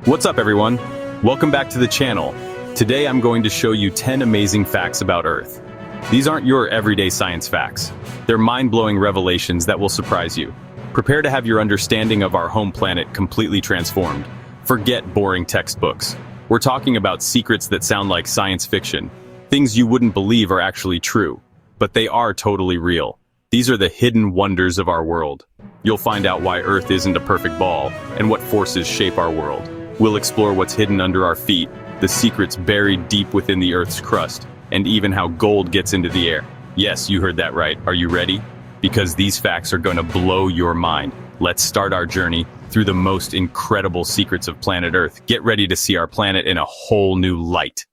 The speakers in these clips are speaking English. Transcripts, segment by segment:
What's up, everyone? Welcome back to the channel. Today I'm going to show you 10 amazing facts about Earth. These aren't your everyday science facts. They're mind-blowing revelations that will surprise you. Prepare to have your understanding of our home planet completely transformed. Forget boring textbooks. We're talking about secrets that sound like science fiction. Things you wouldn't believe are actually true. But they are totally real. These are the hidden wonders of our world. You'll find out why Earth isn't a perfect ball and what forces shape our world. We'll explore what's hidden under our feet, the secrets buried deep within the Earth's crust, and even how gold gets into the air. Yes, you heard that right. Are you ready? Because these facts are going to blow your mind. Let's start our journey through the most incredible secrets of planet Earth. Get ready to see our planet in a whole new light.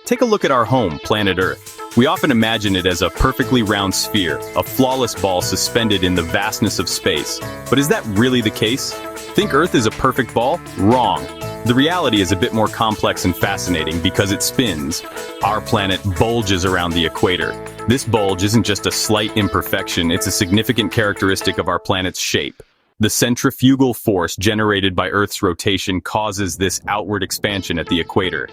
Take a look at our home, planet Earth. We often imagine it as a perfectly round sphere, a flawless ball suspended in the vastness of space. But is that really the case? Think Earth is a perfect ball? Wrong. The reality is a bit more complex and fascinating because it spins. Our planet bulges around the equator. This bulge isn't just a slight imperfection, it's a significant characteristic of our planet's shape. The centrifugal force generated by Earth's rotation causes this outward expansion at the equator.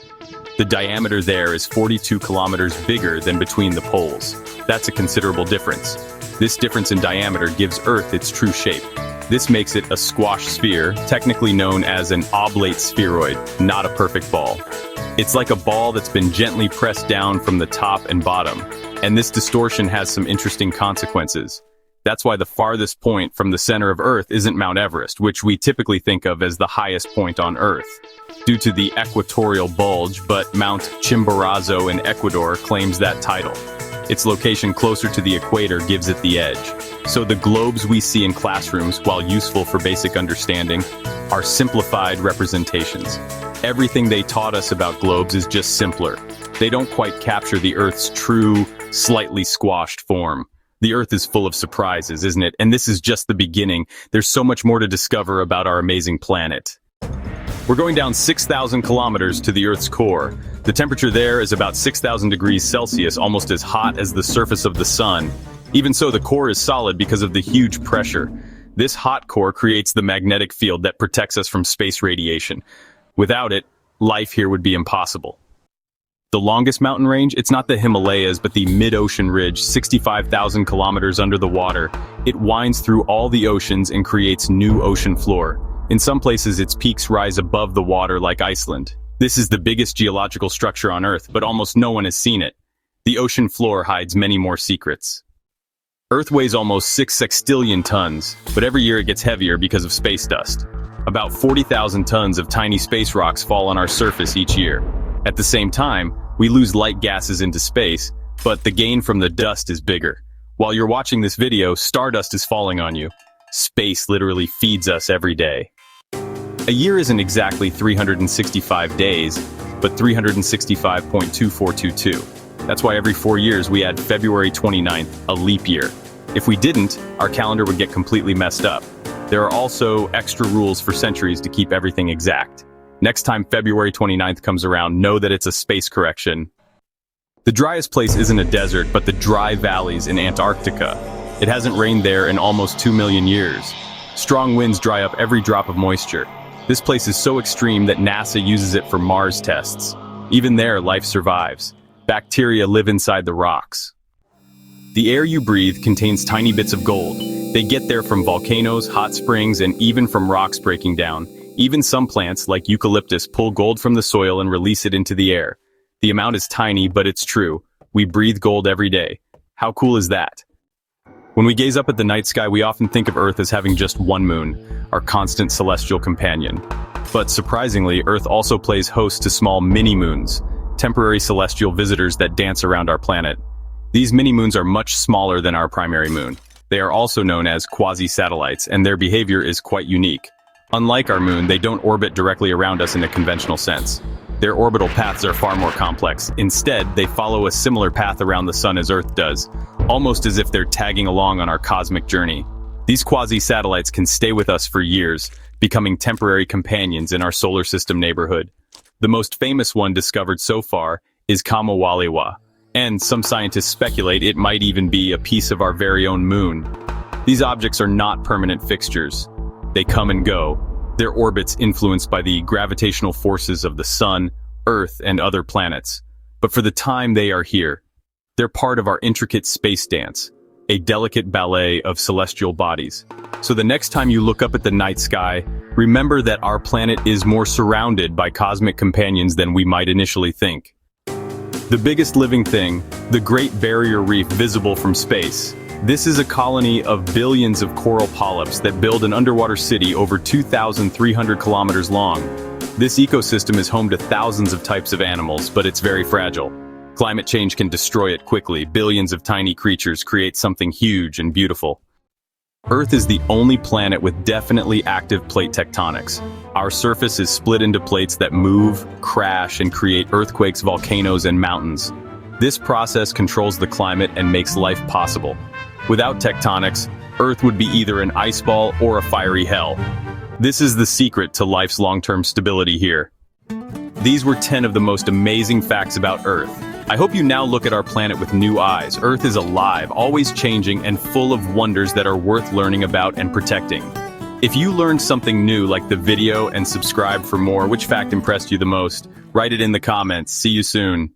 The diameter there is 42 kilometers bigger than between the poles. That's a considerable difference. This difference in diameter gives Earth its true shape. This makes it a squash sphere, technically known as an oblate spheroid, not a perfect ball. It's like a ball that's been gently pressed down from the top and bottom, and this distortion has some interesting consequences. That's why the farthest point from the center of Earth isn't Mount Everest, which we typically think of as the highest point on Earth, due to the equatorial bulge, but Mount Chimborazo in Ecuador claims that title. Its location closer to the equator gives it the edge. So the globes we see in classrooms, while useful for basic understanding, are simplified representations. Everything they taught us about globes is just simpler. They don't quite capture the Earth's true, slightly squashed form. The Earth is full of surprises, isn't it? And this is just the beginning. There's so much more to discover about our amazing planet. We're going down 6,000 kilometers to the Earth's core. The temperature there is about 6,000 degrees Celsius, almost as hot as the surface of the sun. Even so, the core is solid because of the huge pressure. This hot core creates the magnetic field that protects us from space radiation. Without it, life here would be impossible. The longest mountain range, it's not the Himalayas, but the mid-ocean ridge, 65,000 kilometers under the water. It winds through all the oceans and creates new ocean floor. In some places, its peaks rise above the water like Iceland. This is the biggest geological structure on Earth, but almost no one has seen it. The ocean floor hides many more secrets. Earth weighs almost 6 sextillion tons, but every year it gets heavier because of space dust. About 40,000 tons of tiny space rocks fall on our surface each year. At the same time, we lose light gases into space, but the gain from the dust is bigger. While you're watching this video, stardust is falling on you. Space literally feeds us every day. A year isn't exactly 365 days, but 365.2422. That's why every 4 years we add February 29th, a leap year. If we didn't, our calendar would get completely messed up. There are also extra rules for centuries to keep everything exact. Next time February 29th comes around, know that it's a space correction. The driest place isn't a desert, but the dry valleys in Antarctica. It hasn't rained there in almost 2 million years. Strong winds dry up every drop of moisture. This place is so extreme that NASA uses it for Mars tests. Even there, life survives. Bacteria live inside the rocks. The air you breathe contains tiny bits of gold. They get there from volcanoes, hot springs, and even from rocks breaking down. Even some plants, like eucalyptus, pull gold from the soil and release it into the air. The amount is tiny, but it's true. We breathe gold every day. How cool is that? When we gaze up at the night sky, we often think of Earth as having just one moon, our constant celestial companion. But surprisingly, Earth also plays host to small mini-moons, temporary celestial visitors that dance around our planet. These mini-moons are much smaller than our primary moon. They are also known as quasi-satellites, and their behavior is quite unique. Unlike our moon, they don't orbit directly around us in a conventional sense. Their orbital paths are far more complex. Instead, they follow a similar path around the sun as Earth does, almost as if they're tagging along on our cosmic journey. These quasi-satellites can stay with us for years, becoming temporary companions in our solar system neighborhood. The most famous one discovered so far is Kamawaliwa, and some scientists speculate it might even be a piece of our very own moon. These objects are not permanent fixtures. They come and go. Their orbits influenced by the gravitational forces of the Sun, Earth, and other planets. But for the time they are here, they're part of our intricate space dance, a delicate ballet of celestial bodies. So the next time you look up at the night sky, remember that our planet is more surrounded by cosmic companions than we might initially think. The biggest living thing, the Great Barrier Reef visible from space. This is a colony of billions of coral polyps that build an underwater city over 2,300 kilometers long. This ecosystem is home to thousands of types of animals, but it's very fragile. Climate change can destroy it quickly. Billions of tiny creatures create something huge and beautiful. Earth is the only planet with definitely active plate tectonics. Our surface is split into plates that move, crash, and create earthquakes, volcanoes, and mountains. This process controls the climate and makes life possible. Without tectonics, Earth would be either an ice ball or a fiery hell. This is the secret to life's long-term stability here. These were 10 of the most amazing facts about Earth. I hope you now look at our planet with new eyes. Earth is alive, always changing, and full of wonders that are worth learning about and protecting. If you learned something new, like the video and subscribe for more. Which fact impressed you the most? Write it in the comments. See you soon.